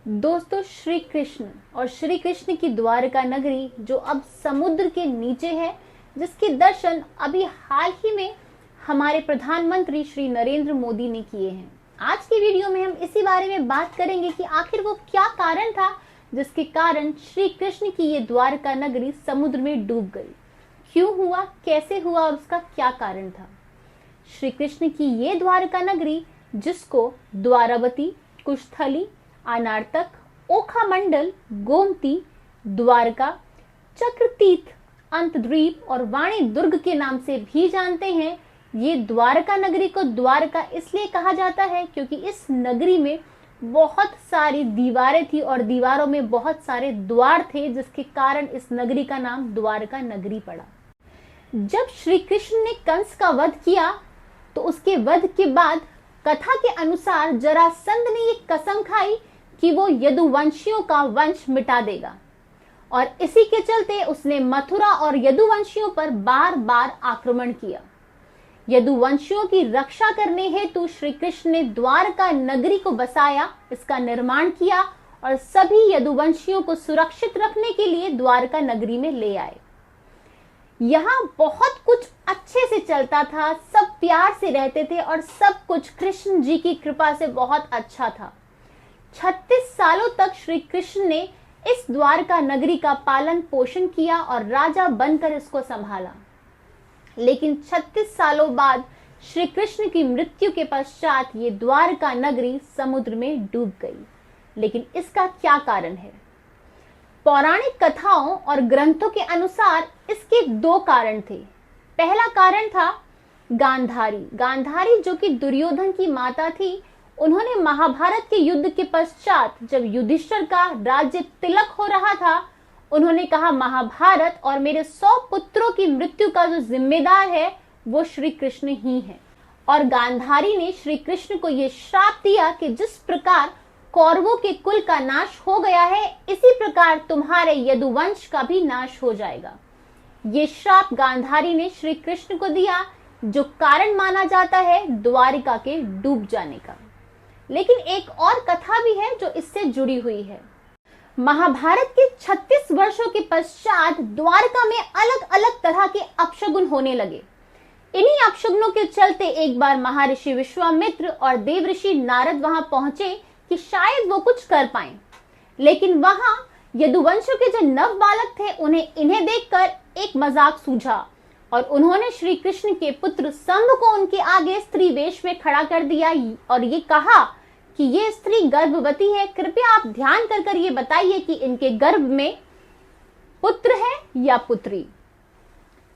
दोस्तों, श्री कृष्ण और श्री कृष्ण की द्वारका नगरी जो अब समुद्र के नीचे है, जिसके दर्शन अभी हाल ही में हमारे प्रधानमंत्री श्री नरेंद्र मोदी ने किए हैं। आज की वीडियो में हम इसी बारे में बात करेंगे कि आखिर वो क्या कारण था जिसके कारण श्री कृष्ण की ये द्वारका नगरी समुद्र में डूब गई। क्यों हुआ, कैसे हुआ और उसका क्या कारण था। श्री कृष्ण की ये द्वारका नगरी, जिसको द्वारावती, कुशस्थली, अनार्तक, ओखा मंडल, गोमती, द्वारका, चक्रतीर्थ, अंतद्वीप और वाणी दुर्ग के नाम से भी जानते हैं। ये द्वारका नगरी को द्वारका इसलिए कहा जाता है क्योंकि इस नगरी में बहुत सारी दीवारें थी और दीवारों में बहुत सारे द्वार थे, जिसके कारण इस नगरी का नाम द्वारका नगरी पड़ा। जब श्री कृष्ण ने कंस का वध किया तो उसके वध के बाद कथा के अनुसार जरासंध ने ये कसम खाई कि वो यदुवंशियों का वंश मिटा देगा और इसी के चलते उसने मथुरा और यदुवंशियों पर बार बार आक्रमण किया। यदुवंशियों की रक्षा करने हेतु श्री कृष्ण ने द्वारका नगरी को बसाया, इसका निर्माण किया और सभी यदुवंशियों को सुरक्षित रखने के लिए द्वारका नगरी में ले आए। यहाँ बहुत कुछ अच्छे से चलता था, सब प्यार से रहते थे और सब कुछ कृष्ण जी की कृपा से बहुत अच्छा था। 36 सालों तक श्री कृष्ण ने इस द्वारका नगरी का पालन पोषण किया और राजा बनकर इसको संभाला। लेकिन 36 सालों बाद श्री कृष्ण की मृत्यु के पश्चात ये द्वारका नगरी समुद्र में डूब गई। लेकिन इसका क्या कारण है? पौराणिक कथाओं और ग्रंथों के अनुसार इसके दो कारण थे। पहला कारण था गांधारी। गांधारी जो कि दुर्योधन की माता थी, उन्होंने महाभारत के युद्ध के पश्चात जब युधिष्ठिर का राज्य तिलक हो रहा था, उन्होंने कहा महाभारत और मेरे 100 पुत्रों की मृत्यु का जो जिम्मेदार है वो श्री कृष्ण ही है। और गांधारी ने श्री कृष्ण को यह श्राप दिया कि जिस प्रकार कौरवों के कुल का नाश हो गया है, इसी प्रकार तुम्हारे यदुवंश का भी नाश हो जाएगा। ये श्राप गांधारी ने श्री कृष्ण को दिया, जो कारण माना जाता है द्वारिका के डूब जाने का। लेकिन एक और कथा भी है जो इससे जुड़ी हुई है। महाभारत के 36 वर्षों के पश्चात द्वारका में अलग अलग तरह के अपशगुन होने लगे। इन्हीं अपशगुनों के चलते एक बार महर्षि विश्वामित्र और देवऋषि नारद वहां पहुंचे कि शायद वो कुछ कर पाएं। लेकिन वहां यदुवंशियों के जो नव बालक थे, इन्हें देखकर एक मजाक सूझा और उन्होंने श्री कृष्ण के पुत्र शंभ को उनके आगे स्त्री वेश में खड़ा कर दिया और ये कहा कि ये स्त्री गर्भवती है, कृपया आप ध्यान कर ये बताइए कि इनके गर्भ में पुत्र है या पुत्री।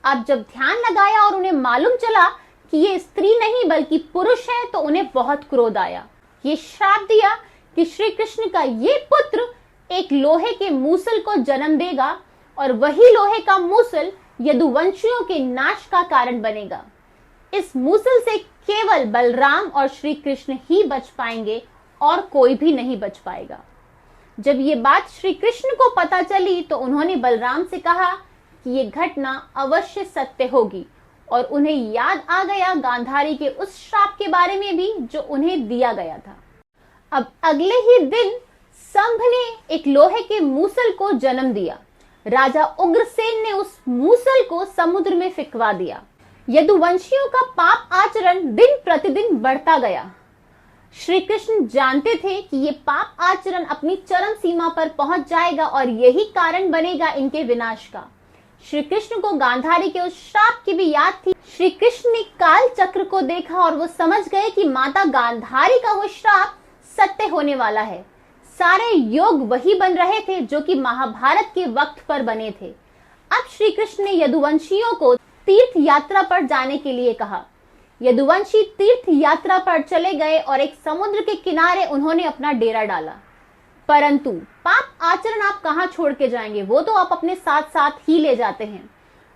अब जब ध्यान लगाया और उन्हें मालूम चला कि ये स्त्री नहीं बल्कि पुरुष है, तो उन्हें बहुत क्रोध आया। ये श्राप दिया कि श्री कृष्ण का ये पुत्र एक लोहे के मूसल को जन्म देगा और वही लोहे का मूसल यदुवंशियों के नाश का कारण बनेगा। इस मूसल से केवल बलराम और श्री कृष्ण ही बच पाएंगे और कोई भी नहीं बच पाएगा। जब ये बात श्री कृष्ण को पता चली तो उन्होंने बलराम से कहा कि ये घटना अवश्य सत्य होगी और उन्हें याद आ गया गांधारी के उस श्राप के बारे में भी जो उन्हें दिया गया था। अब अगले ही दिन शंभ ने एक लोहे के मूसल को जन्म दिया। राजा उग्रसेन ने उस मूसल को समुद्र में फेंकवा दिया। यदुवंशियों का पाप आचरण दिन प्रतिदिन बढ़ता गया। श्री कृष्ण जानते थे कि ये पाप आचरण अपनी चरम सीमा पर पहुंच जाएगा और यही कारण बनेगा इनके विनाश का। श्री कृष्ण को गांधारी के उस श्राप की भी याद थी। श्री कृष्ण ने काल चक्र को देखा और वो समझ गए कि माता गांधारी का वो श्राप सत्य होने वाला है। सारे योग वही बन रहे थे जो कि महाभारत के वक्त पर बने थे। अब श्री कृष्ण ने यदुवंशियों को तीर्थ यात्रा पर जाने के लिए कहा। यदुवंशी तीर्थ यात्रा पर चले गए और एक समुद्र के किनारे उन्होंने अपना डेरा डाला। परंतु पाप आचरण आप कहां छोड़ के जाएंगे, वो तो आप अपने साथ साथ ही ले जाते हैं।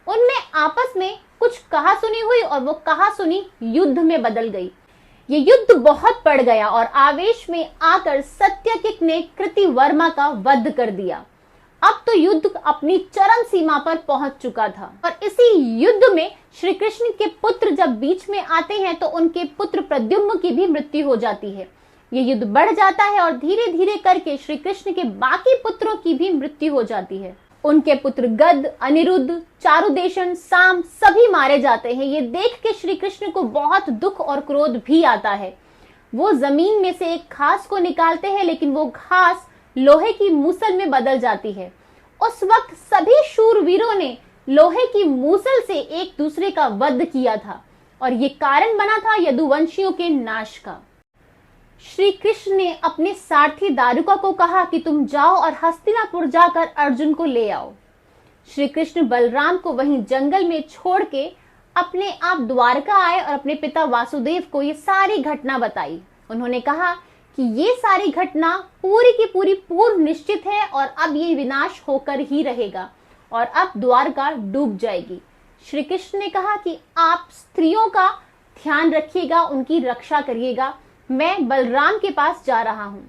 उनमें आपस में कुछ कहा सुनी हुई और वो कहा सुनी युद्ध में बदल गई। ये युद्ध बहुत बढ़ गया और आवेश में आकर सत्यकिक ने कृतिवर्मा का वध कर दिया। अब तो युद्ध अपनी चरम सीमा पर पहुंच चुका था और इसी युद्ध में श्री कृष्ण के पुत्र जब बीच में आते हैं तो उनके पुत्र प्रद्युम्न की भी मृत्यु हो जाती है। ये युद्ध बढ़ जाता है और धीरे धीरे करके श्री कृष्ण के बाकी पुत्रों की भी मृत्यु हो जाती है। उनके पुत्र गद, अनिरुद्ध, चारुदेशन, साम सभी मारे जाते हैं। ये देख के श्री कृष्ण को बहुत दुख और क्रोध भी आता है। वो जमीन में से एक घास को निकालते हैं, लेकिन वो घास लोहे की मूसल में बदल जाती है। उस वक्त सभी शूरवीरों ने लोहे की मूसल से एक दूसरे का वध किया था और ये कारण बना था यदुवंशियों के नाश का। श्री कृष्ण ने अपने सारथी दारुका को कहा कि तुम जाओ और हस्तिनापुर जाकर अर्जुन को ले आओ। श्री कृष्ण बलराम को वहीं जंगल में छोड़ के अपने आप द्वारका आए और अपने पिता वासुदेव को ये सारी घटना बताई। उन्होंने कहा कि ये सारी घटना पूरी की पूरी पूर्व निश्चित है और अब ये विनाश होकर ही रहेगा और अब द्वारका डूब जाएगी। श्री कृष्ण ने कहा कि आप स्त्रियों का ध्यान रखिएगा, उनकी रक्षा करिएगा, मैं बलराम के पास जा रहा हूं।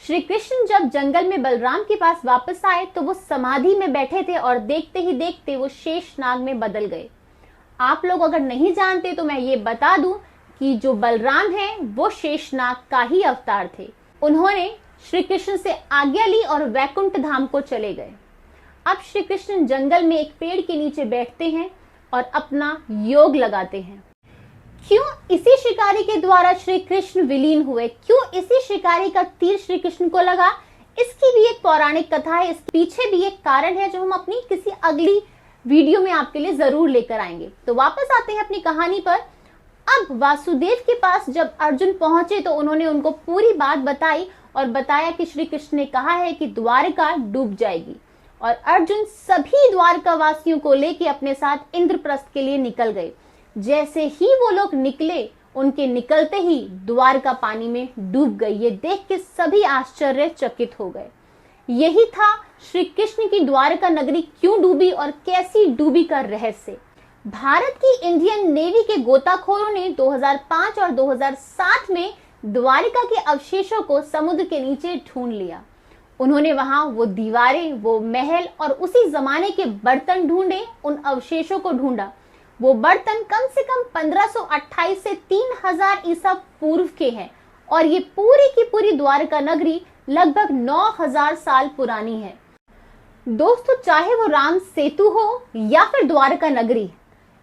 श्री कृष्ण जब जंगल में बलराम के पास वापस आए तो वो समाधि में बैठे थे और देखते ही देखते वो शेषनाग में बदल गए। आप लोग अगर नहीं जानते तो मैं ये बता दूं कि जो बलराम है वो शेषनाग का ही अवतार थे। उन्होंने श्री कृष्ण से आज्ञा ली और वैकुंठ धाम को चले गए। अब श्री कृष्ण जंगल में एक पेड़ के नीचे बैठते हैं और अपना योग लगाते हैं। क्यों इसी शिकारी के द्वारा श्री कृष्ण विलीन हुए, क्यों इसी शिकारी का तीर श्री कृष्ण को लगा, इसकी भी एक पौराणिक कथा है। इसके पीछे भी एक कारण है जो हम अपनी किसी अगली वीडियो में आपके लिए जरूर लेकर आएंगे। तो वापस आते हैं अपनी कहानी पर। अब वासुदेव के पास जब अर्जुन पहुंचे तो उन्होंने उनको पूरी बात बताई और बताया कि श्री कृष्ण ने कहा है कि द्वारका डूब जाएगी और अर्जुन सभी द्वारका वासियों को लेके अपने साथ इंद्रप्रस्थ के लिए निकल गए। जैसे ही वो लोग निकले, उनके निकलते ही द्वारका पानी में डूब गई। ये देख के सभी आश्चर्यचकित हो गए। यही था श्री कृष्ण की द्वारका नगरी क्यों डूबी और कैसी डूबी का रहस्य। भारत की इंडियन नेवी के गोताखोरों ने 2005 और 2007 में द्वारका के अवशेषों को समुद्र के नीचे ढूंढ लिया। उन्होंने वहां वो दीवारें, वो महल और उसी जमाने के बर्तन ढूंढे, उन अवशेषों को ढूंढा। वो बर्तन कम से कम 1528 से 3000 ईसा पूर्व के हैं और ये पूरी की पूरी द्वारका नगरी लगभग 9000 साल पुरानी है। दोस्तों, चाहे वो राम सेतु हो या फिर द्वारका नगरी,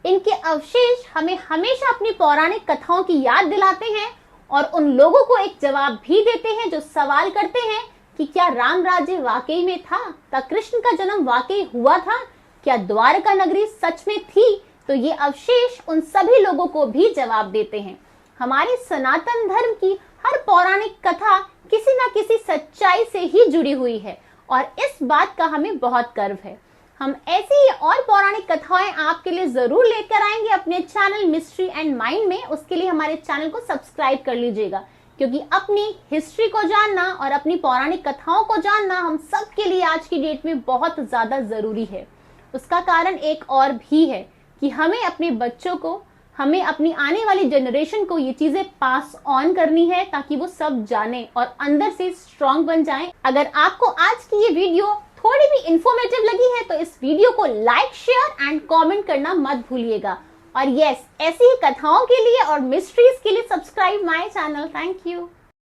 इनके अवशेष हमें हमेशा अपनी पौराणिक कथाओं की याद दिलाते हैं और उन लोगों को एक जवाब भी देते हैं जो सवाल करते हैं कि क्या राम राज्य वाकई में था, क्या कृष्ण का जन्म वाकई हुआ था, क्या द्वारका नगरी सच में थी। तो ये अवशेष उन सभी लोगों को भी जवाब देते हैं। हमारे सनातन धर्म की हर पौराणिक कथा किसी न किसी सच्चाई से ही जुड़ी हुई है और इस बात का हमें बहुत गर्व है। हम ऐसी ही और पौराणिक कथाएं आपके लिए जरूर लेकर आएंगे अपने चैनल मिस्ट्री एंड माइंड में। उसके लिए हमारे चैनल को सब्सक्राइब कर लीजिएगा, क्योंकि अपनी हिस्ट्री को जानना और अपनी पौराणिक कथाओं को जानना हम सब के लिए आज की डेट में बहुत ज्यादा जरूरी है। उसका कारण एक और भी है कि हमें अपने बच्चों को, हमें अपनी आने वाली जनरेशन को ये चीजें पास ऑन करनी है ताकि वो सब जाने और अंदर से स्ट्रांग बन जाएं। अगर आपको आज की ये वीडियो थोड़ी भी इंफॉर्मेटिव लगी है तो इस वीडियो को लाइक, शेयर एंड कमेंट करना मत भूलिएगा। और यस, ऐसी ही कथाओं के लिए और मिस्ट्रीज के लिए subscribe my channel. Thank you.